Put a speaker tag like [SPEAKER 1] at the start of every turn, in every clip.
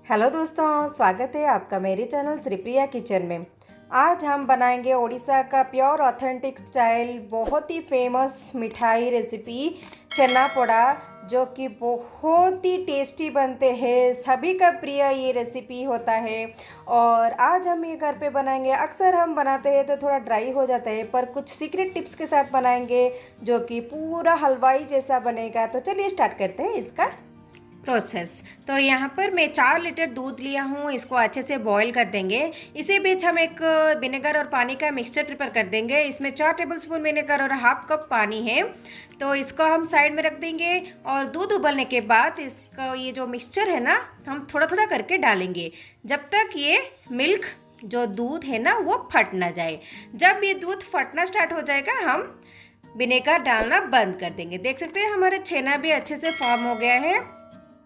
[SPEAKER 1] Hello दोस्तों, स्वागत है आपका मेरे चैनल श्रीप्रिया किचन में। आज हम बनाएंगे ओडिशा का प्योर ऑथेंटिक स्टाइल बहुत ही फेमस मिठाई रेसिपी छेना पोड़ा, जो कि बहुत ही टेस्टी बनते हैं। सभी का प्रिय ये रेसिपी होता है और आज हम ये घर पे बनाएंगे। अक्सर हम बनाते हैं तो थोड़ा ड्राई हो जाता है, पर कुछ सीक्रेट टिप्स के साथ बनाएंगे जो कि पूरा हलवाई जैसा बनेगा। तो चलिए स्टार्ट करते हैं इसका प्रोसेस। तो यहाँ पर मैं 4 लीटर दूध लिया हूँ, इसको अच्छे से बॉईल कर देंगे। इसी बीच हम एक विनेगर और पानी का मिक्सचर प्रिपेयर कर देंगे। इसमें 4 टेबलस्पून विनेगर और हाफ कप पानी है, तो इसको हम साइड में रख देंगे। और दूध उबलने के बाद इसका ये जो मिक्सचर है ना, हम थोड़ा थोड़ा करके डालेंगे जब तक ये मिल्क जो दूध है ना वो फट ना जाए। जब ये दूध फटना स्टार्ट हो जाएगा, हम विनेगर डालना बंद कर देंगे। देख सकते हैं हमारा छेना भी अच्छे से फॉर्म हो गया है,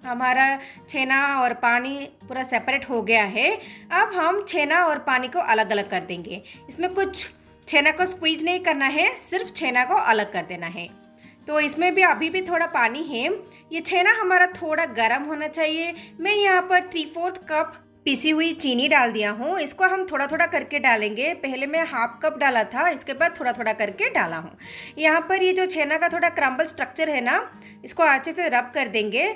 [SPEAKER 1] हमारा छेना और पानी पूरा सेपरेट हो गया है। अब हम छेना और पानी को अलग अलग कर देंगे। इसमें कुछ छेना को स्क्वीज नहीं करना है, सिर्फ छेना को अलग कर देना है। तो इसमें भी अभी भी थोड़ा पानी है। ये छेना हमारा थोड़ा गर्म होना चाहिए। मैं यहाँ पर 3/4 कप पिसी हुई चीनी डाल दिया हूँ। इसको हम थोड़ा थोड़ा करके डालेंगे। पहले मैं हाफ कप डाला था, इसके बाद थोड़ा थोड़ा करके डाला हूँ। यहाँ पर ये जो छेना का थोड़ा क्रम्बल स्ट्रक्चर है ना, इसको अच्छे से रब कर देंगे।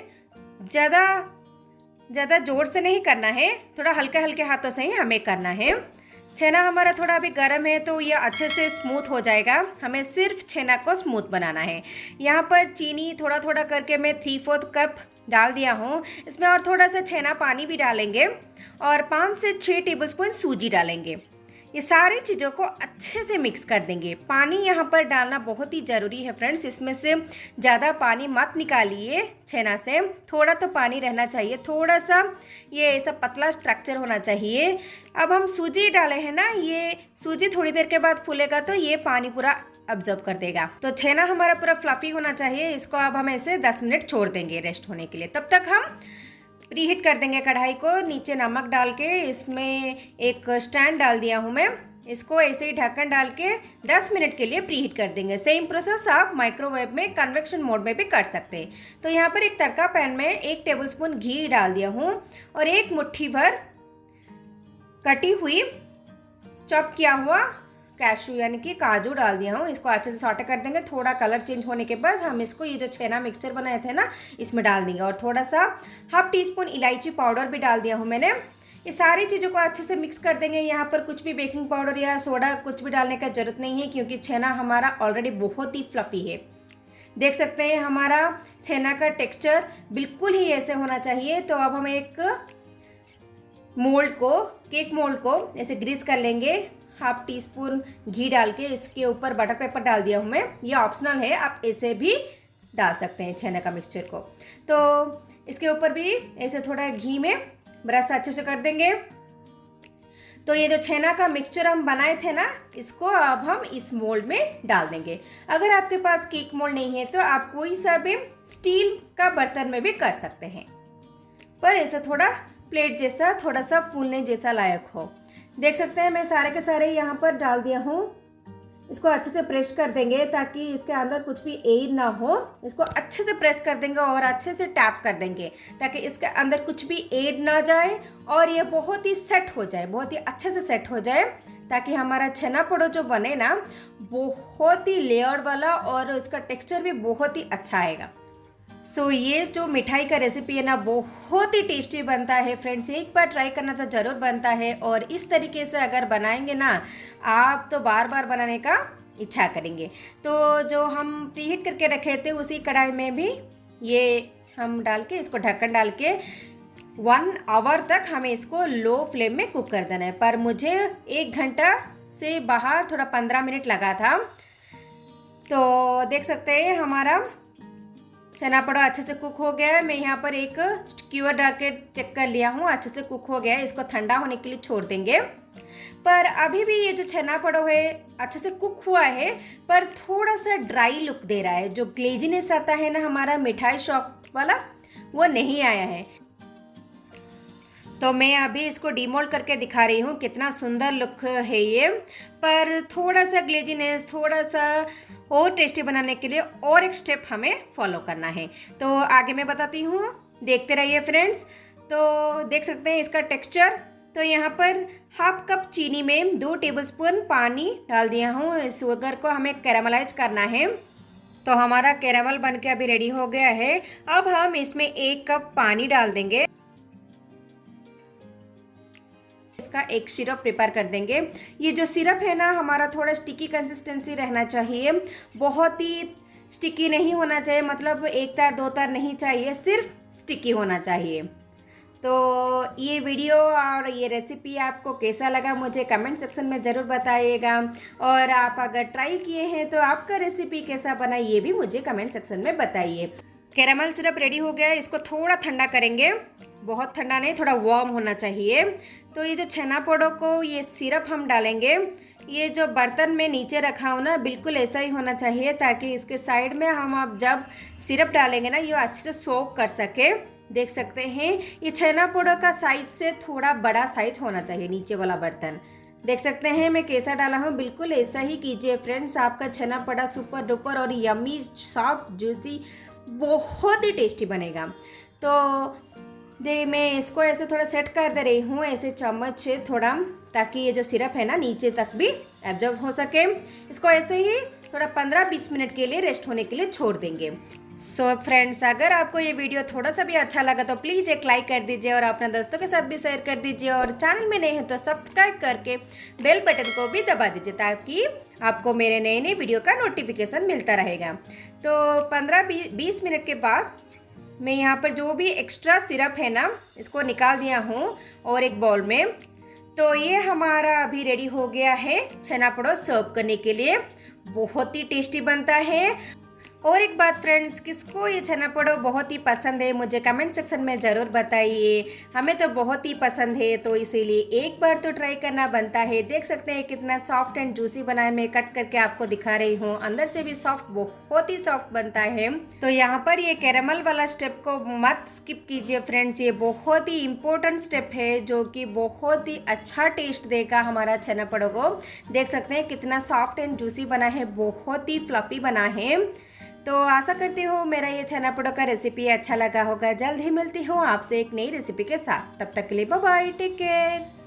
[SPEAKER 1] ज़्यादा ज़ोर से नहीं करना है, थोड़ा हल्के हल्के हाथों से ही हमें करना है। छेना हमारा थोड़ा अभी गर्म है तो ये अच्छे से स्मूथ हो जाएगा। हमें सिर्फ छेना को स्मूथ बनाना है। यहाँ पर चीनी थोड़ा थोड़ा करके मैं 3/4 कप डाल दिया हूँ। इसमें और थोड़ा सा छेना पानी भी डालेंगे और 5 से 6 टेबलस्पून सूजी डालेंगे। ये सारी चीज़ों को अच्छे से मिक्स कर देंगे। पानी यहाँ पर डालना बहुत ही ज़रूरी है फ्रेंड्स। इसमें से ज़्यादा पानी मत निकालिए छेना से, थोड़ा तो पानी रहना चाहिए, थोड़ा सा ये ऐसा पतला स्ट्रक्चर होना चाहिए। अब हम सूजी डाले हैं ना, ये सूजी थोड़ी देर के बाद फूलेगा तो ये पानी पूरा अब्जॉर्ब कर देगा। तो छेना हमारा पूरा फ्लफी होना चाहिए। इसको अब हम ऐसे 10 मिनट छोड़ देंगे रेस्ट होने के लिए। तब तक हम प्रीहीट कर देंगे कढ़ाई को। नीचे नमक डाल के इसमें एक स्टैंड डाल दिया हूँ मैं। इसको ऐसे ही ढक्कन डाल के 10 मिनट के लिए प्रीहीट कर देंगे। सेम प्रोसेस आप माइक्रोवेव में कन्वेक्शन मोड में भी कर सकते हैं। तो यहाँ पर एक तड़का पैन में 1 टेबलस्पून घी डाल दिया हूँ और 1 मुट्ठी भर कटी हुई चॉप किया हुआ कैशू यानी कि काजू डाल दिया हूँ। इसको अच्छे से सॉटे कर देंगे। थोड़ा कलर चेंज होने के बाद हम इसको ये जो छेना मिक्सचर बनाए थे ना, इसमें डाल देंगे। और थोड़ा सा हाफ टी-स्पून इलायची पाउडर भी डाल दिया हूँ मैंने। ये सारी चीज़ों को अच्छे से मिक्स कर देंगे। यहाँ पर कुछ भी बेकिंग पाउडर या सोडा कुछ भी डालने का ज़रूरत नहीं है, क्योंकि छेना हमारा ऑलरेडी बहुत ही फ्लफ़ी है। देख सकते हैं हमारा छेना का टेक्स्चर बिल्कुल ही ऐसे होना चाहिए। तो अब हम एक केक मोल्ड को ऐसे ग्रीस कर लेंगे। हाफ टी-स्पून घी डाल के इसके ऊपर बटर पेपर डाल दिया हूँ मैं। ये ऑप्शनल है, आप ऐसे भी डाल सकते हैं छेना का मिक्सचर को। तो इसके ऊपर भी ऐसे थोड़ा घी में ब्रश अच्छे से कर देंगे। तो ये जो छेना का मिक्सचर हम बनाए थे ना, इसको अब हम इस मोल्ड में डाल देंगे। अगर आपके पास केक मोल्ड नहीं है तो आप कोई सा भी स्टील का बर्तन में भी कर सकते हैं, पर ऐसा थोड़ा प्लेट जैसा थोड़ा सा फूलने जैसा लायक हो। देख सकते हैं मैं सारे के सारे यहाँ पर डाल दिया हूँ। इसको अच्छे से प्रेस कर देंगे ताकि इसके अंदर कुछ भी एयर ना हो। इसको अच्छे से प्रेस कर देंगे और अच्छे से टैप कर देंगे ताकि इसके अंदर कुछ भी एयर ना जाए और ये बहुत ही सेट हो जाए, बहुत ही अच्छे से सेट हो जाए, ताकि हमारा छेना पोड़ा जो बने ना बहुत ही लेयर वाला और इसका टेक्स्चर भी बहुत ही अच्छा आएगा। ये जो मिठाई का रेसिपी है ना, बहुत ही टेस्टी बनता है फ्रेंड्स। एक बार ट्राई करना तो ज़रूर बनता है। और इस तरीके से अगर बनाएंगे ना आप, तो बार बार बनाने का इच्छा करेंगे। तो जो हम प्रीहीट करके रखे थे उसी कढ़ाई में भी ये हम डाल के, इसको ढक्कन डाल के 1 आवर तक हमें इसको लो फ्लेम में कुक कर देना है। पर मुझे 1 घंटा से बाहर थोड़ा 15 मिनट लगा था। तो देख सकते हैं हमारा छेना पोड़ा अच्छे से कुक हो गया है। मैं यहाँ पर एक स्क्यूअर डाल के चेक कर लिया हूँ, अच्छे से कुक हो गया है। इसको ठंडा होने के लिए छोड़ देंगे। पर अभी भी ये जो छेना पोड़ा है अच्छे से कुक हुआ है, पर थोड़ा सा ड्राई लुक दे रहा है। जो ग्लेजीनेस आता है ना हमारा मिठाई शॉप वाला, वो नहीं आया है। तो मैं अभी इसको डीमोल्ड करके दिखा रही हूँ, कितना सुंदर लुक है ये। पर थोड़ा सा ग्लेजीनेस, थोड़ा सा और टेस्टी बनाने के लिए और एक स्टेप हमें फॉलो करना है। तो आगे मैं बताती हूँ, देखते रहिए फ्रेंड्स। तो देख सकते हैं इसका टेक्सचर। तो यहाँ पर हाफ कप चीनी में 2 टेबलस्पून पानी डाल दिया हूँ। इस शुगर को हमें कैरामलाइज करना है। तो हमारा कैरामल बन के अभी रेडी हो गया है। अब हम इसमें 1 कप पानी डाल देंगे। इसका एक सिरप प्रिपेयर कर देंगे। ये जो सिरप है ना हमारा थोड़ा स्टिकी कंसिस्टेंसी रहना चाहिए, बहुत ही स्टिकी नहीं होना चाहिए, मतलब 1 तार 2 तार नहीं चाहिए, सिर्फ स्टिकी होना चाहिए। तो ये वीडियो और ये रेसिपी आपको कैसा लगा मुझे कमेंट सेक्शन में ज़रूर बताइएगा। और आप अगर ट्राई किए हैं तो आपका रेसिपी कैसा बना ये भी मुझे कमेंट सेक्शन में बताइए। कैरामल सिरप रेडी हो गया है, इसको थोड़ा ठंडा करेंगे, बहुत ठंडा नहीं, थोड़ा वार्म होना चाहिए। तो ये जो छेनापोडो को ये सिरप हम डालेंगे, ये जो बर्तन में नीचे रखा हो ना बिल्कुल ऐसा ही होना चाहिए, ताकि इसके साइड में हम अब जब सिरप डालेंगे ना ये अच्छे से सोक कर सके। देख सकते हैं ये छेनापोडो का साइज से थोड़ा बड़ा साइज होना चाहिए नीचे वाला बर्तन। देख सकते हैं मैं कैसा डाला हूँ, बिल्कुल ऐसा ही कीजिए फ्रेंड्स। आपका छेनापोडा सुपर डुपर और यम्मी सॉफ्ट जूसी बहुत ही टेस्टी बनेगा। तो मैं इसको ऐसे थोड़ा सेट कर दे रही हूँ ऐसे चम्मच से थोड़ा, ताकि ये जो सिरप है ना नीचे तक भी एब्जॉर्ब हो सके। इसको ऐसे ही थोड़ा 15-20 मिनट के लिए रेस्ट होने के लिए छोड़ देंगे। सो फ्रेंड्स, अगर आपको ये वीडियो थोड़ा सा भी अच्छा लगा तो प्लीज़ एक लाइक कर दीजिए और अपने दोस्तों के साथ भी शेयर कर दीजिए। और चैनल में नए हैं तो सब्सक्राइब करके बेल बटन को भी दबा दीजिए, ताकि आपको मेरे नए नए वीडियो का नोटिफिकेशन मिलता रहेगा। तो 15-20 मिनट के बाद मैं यहाँ पर जो भी एक्स्ट्रा सिरप है ना इसको निकाल दिया हूँ और एक बाउल में। तो ये हमारा अभी रेडी हो गया है छेनापोडो सर्व करने के लिए। बहुत ही टेस्टी बनता है। और एक बात फ्रेंड्स, किसको ये छेनापोडो बहुत ही पसंद है मुझे कमेंट सेक्शन में ज़रूर बताइए। हमें तो बहुत ही पसंद है, तो इसीलिए एक बार तो ट्राई करना बनता है। देख सकते हैं कितना सॉफ्ट एंड जूसी बना है, मैं कट करके आपको दिखा रही हूँ। अंदर से भी सॉफ्ट, बहुत ही सॉफ्ट बनता है। तो यहाँ पर ये कैरामल वाला स्टेप को मत स्किप कीजिए फ्रेंड्स, ये बहुत ही इम्पोर्टेंट स्टेप है जो कि बहुत ही अच्छा टेस्ट देगा हमारा छेनापोडो को। देख सकते हैं कितना सॉफ्ट एंड जूसी बना है, बहुत ही फ्लफी बना है। तो आशा करती हूँ मेरा ये छेनापोडो का रेसिपी अच्छा लगा होगा। जल्द ही मिलती हूँ आपसे एक नई रेसिपी के साथ। तब तक के लिए बाय बाय, टेक केयर।